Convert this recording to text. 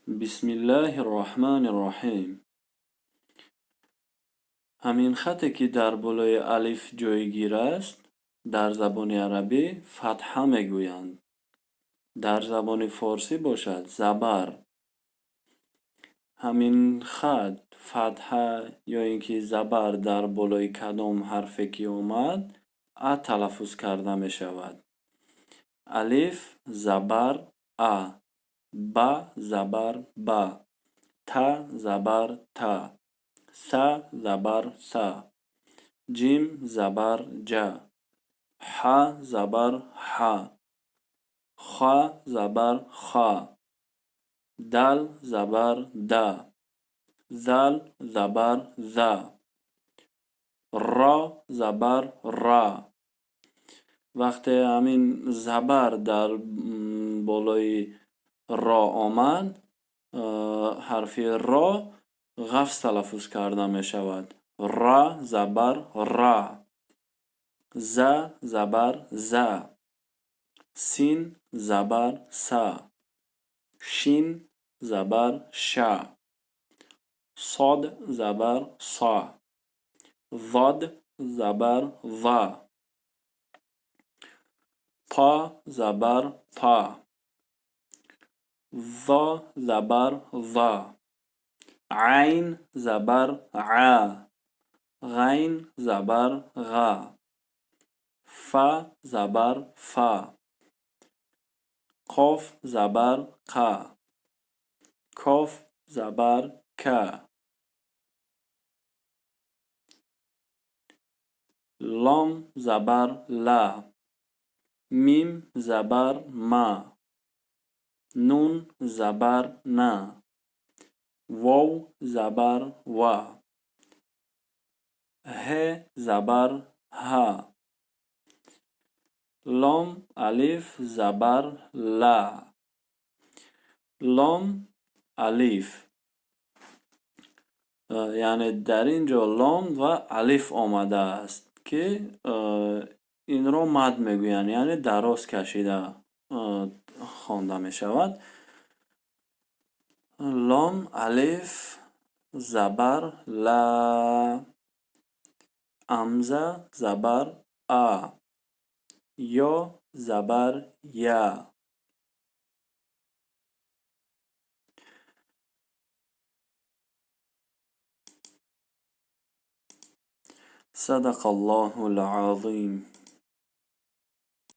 بسم الله الرحمن الرحیم. همین خطی که در بالای الف جایگیر است در زبان عربی فتحه میگویند. در زبان فارسی باشد زبر. همین خط فتحه یا اینکه زبر در بالای کدام حرفی که اومد تلفظ کرده می شود. الف زبر ا، ب زبر ب، ت زبر ت، س زبر س، جیم زبر ج، ح زبر ح، خ زبر خ، دل زبر د، زل زبر ز، را زبر را. وقتی همین زبر در بالای را آمد حرف را غفظ تلفظ کرده می شود. را زبر را، ز زبر ز، سین زبر س، شین زبر ش، صاد زبر صا، ضاد زبر ض، طا زبر طا، ظا زبر ظا، عین زبر ع، غین زبر غ، ف زبر ف، قاف زبر ق، کاف زبر ک، لام زبر ل، میم زبر م، نون زبر ن، واو زبر و، ه زبر ه، لام الف زبر ل. لام الف، یعنی در اینجا لام و الف آمده است که این را مد میگویند، یعنی دراز کشیده خوانده می شود. لام الف زبر ل، همزه زبر ا، یا زبر یا. صدق الله العظیم.